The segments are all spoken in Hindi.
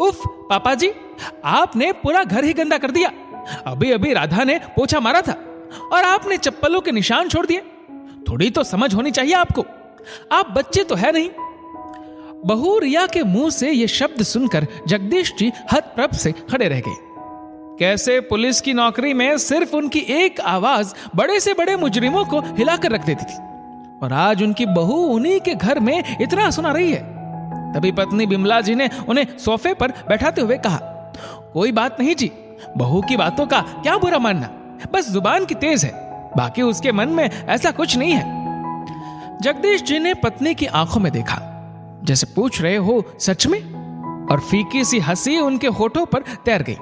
उफ पापा जी, आपने पूरा घर ही गंदा कर दिया। अभी अभी राधा ने पोछा मारा था और आपने चप्पलों के निशान छोड़ दिए। थोड़ी तो समझ होनी चाहिए आपको, आप बच्चे तो है नहीं। बहू रिया के मुंह से ये शब्द सुनकर जगदीश जी हतप्रभ से खड़े रह गए। कैसे पुलिस की नौकरी में सिर्फ उनकी एक आवाज बड़े से बड़े मुजरिमों को हिलाकर रख देती थी, और आज उनकी बहू उन्हीं के घर में इतना सुना रही है। तभी पत्नी बिमला जी ने उन्हें सोफे पर बैठाते हुए कहा, कोई बात नहीं जी, बहू की बातों का क्या बुरा मानना, बस जुबान की तेज है, बाकी उसके मन में ऐसा कुछ नहीं है। जगदीश जी ने पत्नी की आंखों में देखा, जैसे पूछ रहे हो सच में, और फीकी सी हंसी उनके होठों पर तैर गई,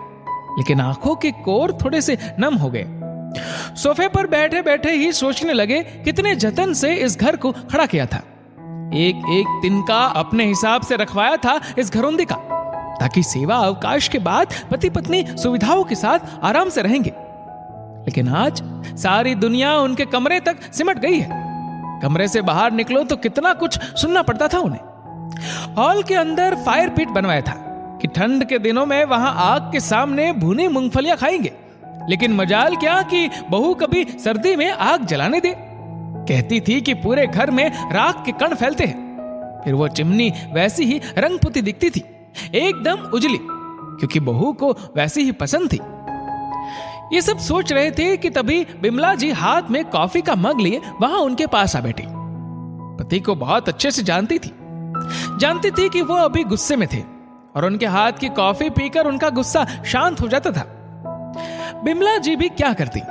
लेकिन आंखों के कोर थोड़े से नम हो गए। सोफे पर बैठे बैठे ही सोचने लगे कितने जतन से इस घर को खड़ा किया था, एक एक तिनका अपने हिसाब से रखवाया था इस घरौंदे का, ताकि सेवा अवकाश के बाद पति पत्नी सुविधाओं के साथ आराम से रहेंगे। लेकिन आज सारी दुनिया उनके कमरे तक सिमट गई है। कमरे से बाहर निकलो तो कितना कुछ सुनना पड़ता था उन्हें। हॉल के अंदर फायर पिट बनवाया था कि ठंड के दिनों में वहां आग के सामने भुनी मूंगफलियां खाएंगे, लेकिन मजाल क्या कि बहू कभी सर्दी में आग जलाने दे। कहती थी कि पूरे घर में राख के कण फैलते हैं। फिर वो चिमनी वैसी ही रंगपुती दिखती थी, एकदम उजली, क्योंकि बहू को वैसी ही पसंद थी। ये सब सोच रहे थे कि तभी बिमला जी हाथ में कॉफी का मग लिए वहां उनके पास आ बैठी। पति को बहुत अच्छे से जानती थी कि वो अभी गुस्से में थे, और उनके हाथ की कॉफी पीकर उनका गुस्सा शांत हो जाता था। बिमला जी भी क्या करती,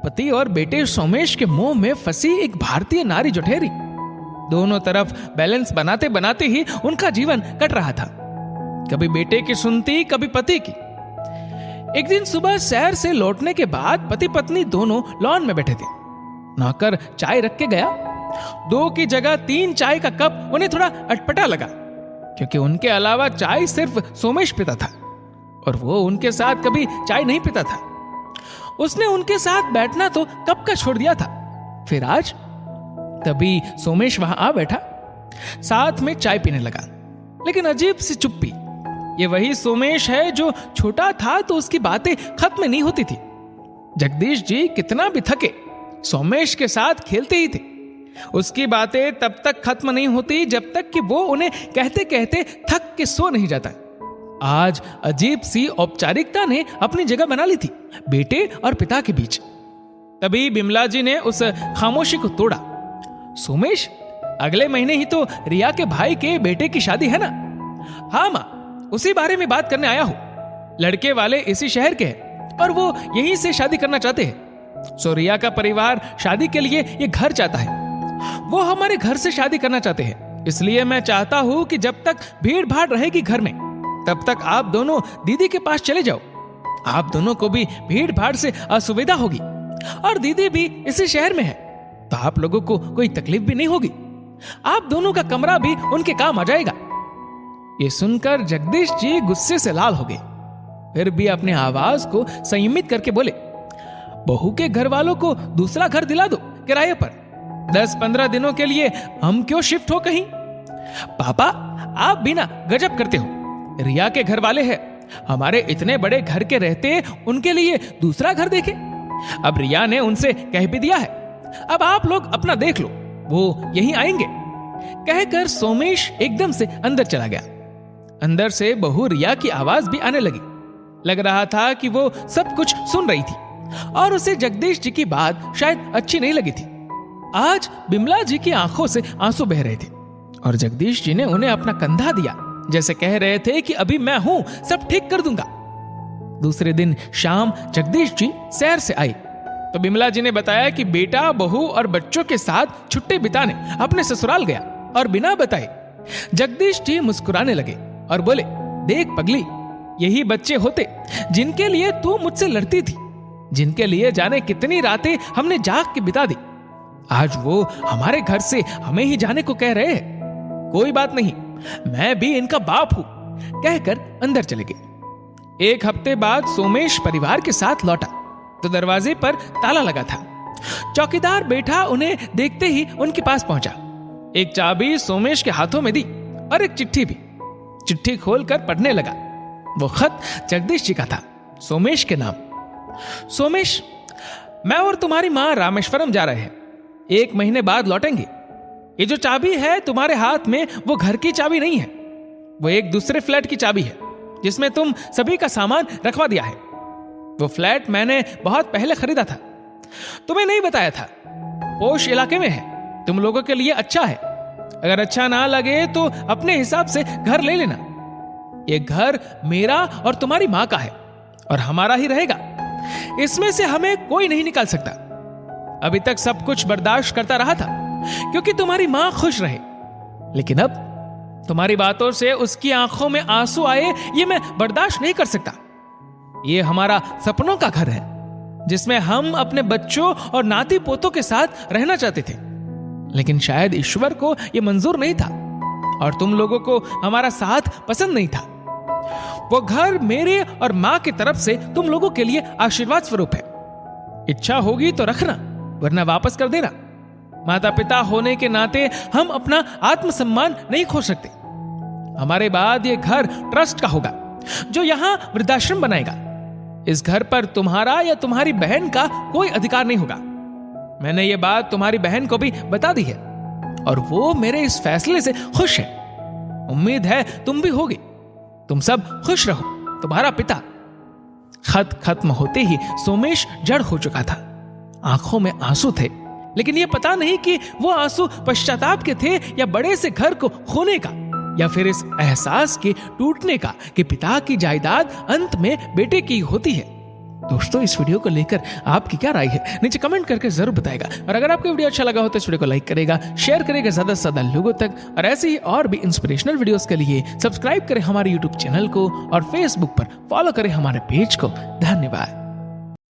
पति और बेटे सोमेश के मुंह में फंसी एक भारतीय नारी जो ठहरी। दोनों तरफ बैलेंस बनाते बनाते ही उनका जीवन कट रहा था, कभी बेटे की सुनती, कभी पति की। एक दिन सुबह शहर से लौटने के बाद पति पत्नी दोनों लॉन में बैठे थे। नौकर चाय रख के गया। 2 की जगह 3 चाय का कप उन्हें थोड़ा अटपटा लगा, क्योंकि उनके अलावा चाय सिर्फ सोमेश पीता था, और वो उनके साथ कभी चाय नहीं पीता था। उसने उनके साथ बैठना तो कब का छोड़ दिया था। फिर आज तभी सोमेश वहां आ बैठा, साथ में चाय पीने लगा, लेकिन अजीब सी चुप्पी। ये वही सोमेश है जो छोटा था तो उसकी बातें खत्म नहीं होती थी। जगदीश जी कितना भी थके, सोमेश के साथ खेलते ही थे। उसकी बातें तब तक खत्म नहीं होती जब तक कि वो उन्हें कहते कहते थक के सो नहीं जाता। आज अजीब सी औपचारिकता ने अपनी जगह बना ली थी बेटे और पिता के बीच। तभी बिमला जी ने उस खामोशी को तोड़ा। सोमेश, अगले महीने ही तो रिया के भाई के बेटे की शादी है ना? हाँ माँ, उसी बारे में बात करने आया हूं। लड़के वाले इसी शहर के हैं और वो यहीं से शादी करना चाहते हैं। सो रिया का परिवार शादी के लिए ये घर चाहता है। वो हमारे घर से शादी करना चाहते हैं, इसलिए मैं चाहता हूं कि जब तक भीड़ भाड़ रहेगी घर में, तब तक आप दोनों दीदी के पास चले जाओ। आप दोनों को भी भीड़ भाड़ से असुविधा होगी, और दीदी भी इसी शहर में है, तो आप लोगों को कोई तकलीफ भी नहीं होगी। आप दोनों का कमरा भी उनके काम आ जाएगा। ये सुनकर जगदीश जी गुस्से से लाल हो गए, फिर भी अपने आवाज को संयमित करके बोले, बहू के घर वालों को दूसरा घर दिला दो किराए पर। 10-15 दिनों के लिए हम क्यों शिफ्ट हो कहीं? पापा, आप भी ना गजब करते हो। रिया के घर वाले हैं, हमारे इतने बड़े घर के रहते उनके लिए दूसरा घर देखे। अब रिया ने उनसे कह भी दिया है, अब आप लोग अपना देख लो, वो यहीं आएंगे। कहकर सोमेश एकदम से अंदर चला गया। अंदर से बहू रिया की आवाज भी आने लगी। लग रहा था कि वो सब कुछ सुन रही थी और उसे जगदीश जी की बात शायद अच्छी नहीं लगी थी। आज बिमला जी की आंखों से आंसू बह रहे थे और जगदीश जी ने उन्हें अपना कंधा दिया, जैसे कह रहे थे कि अभी मैं हूं, सब ठीक कर दूंगा। दूसरे दिन शाम जगदीश जी शहर से आई तो बिमला जी ने बताया कि बेटा, बहू और बच्चों के साथ छुट्टी बिताने अपने ससुराल गया और बिना बताए। जगदीश जी मुस्कुराने लगे और बोले, देख पगली, यही बच्चे होते जिनके लिए तू मुझसे लड़ती थी, जिनके लिए जाने कितनी रातें हमने जाग के बिता दी। आज वो हमारे घर से हमें ही जाने को कह रहे हैं। कोई बात नहीं, मैं भी इनका बाप हूं, कहकर अंदर चले गए। 1 हफ्ते बाद सोमेश परिवार के साथ लौटा तो दरवाजे पर ताला लगा था। चौकीदार बैठा उन्हें देखते ही उनके पास पहुंचा। एक चाबी सोमेश के हाथों में दी और एक चिट्ठी भी। चिट्ठी खोलकर पढ़ने लगा। वो खत जगदीश जी का था, सोमेश के नाम। सोमेश, मैं और तुम्हारी मां रामेश्वरम जा रहे हैं, 1 महीने बाद लौटेंगे। ये जो चाबी है तुम्हारे हाथ में, वो घर की चाबी नहीं है, वो एक दूसरे फ्लैट की चाबी है जिसमें तुम सभी का सामान रखवा दिया है। वो फ्लैट मैंने बहुत पहले खरीदा था, तुम्हें नहीं बताया था। पोश इलाके में है, तुम लोगों के लिए अच्छा है। अगर अच्छा ना लगे तो अपने हिसाब से घर ले लेना। ये घर मेरा और तुम्हारी मां का है और हमारा ही रहेगा। इसमें से हमें कोई नहीं निकाल सकता। अभी तक सब कुछ बर्दाश्त करता रहा था क्योंकि तुम्हारी मां खुश रहे, लेकिन अब तुम्हारी बातों से उसकी आंखों में आंसू आए, ये मैं बर्दाश्त नहीं कर सकता। ये हमारा सपनों का घर है जिसमें हम अपने बच्चों और नाती पोतों के साथ रहना चाहते थे, लेकिन शायद ईश्वर को यह मंजूर नहीं था और तुम लोगों को हमारा साथ पसंद नहीं था। वो घर मेरे और मां की तरफ से तुम लोगों के लिए आशीर्वाद स्वरूप है। इच्छा होगी तो रखना, वरना वापस कर देना। माता पिता होने के नाते हम अपना आत्मसम्मान नहीं खो सकते। हमारे बाद ये घर ट्रस्ट का होगा जो यहां वृद्धाश्रम बनाएगा। इस घर पर तुम्हारा या तुम्हारी बहन का कोई अधिकार नहीं होगा। मैंने ये बात तुम्हारी बहन को भी बता दी है और वो मेरे इस फैसले से खुश है। उम्मीद है तुम भी होगी। तुम सब खुश रहो, तुम्हारा पिता। खत खत्म होते ही सोमेश जड़ हो चुका था। आंखों में आंसू थे, लेकिन यह पता नहीं कि वो आंसू पश्चाताप के थे या बड़े से घर को खोने का, या फिर इस एहसास के टूटने का कि पिता की जायदाद अंत में बेटे की होती है। दोस्तों, इस वीडियो को लेकर आपकी क्या राय है नीचे कमेंट करके जरूर बताएगा। और अगर आपको वीडियो अच्छा लगा हो तो इस वीडियो को लाइक करेगा, शेयर करेगा ज्यादा से ज्यादा लोगों तक। और ऐसे ही और भी इंस्पिरेशनल वीडियोस के लिए सब्सक्राइब करें हमारे यूट्यूब चैनल को और फेसबुक पर फॉलो करें हमारे पेज को। धन्यवाद।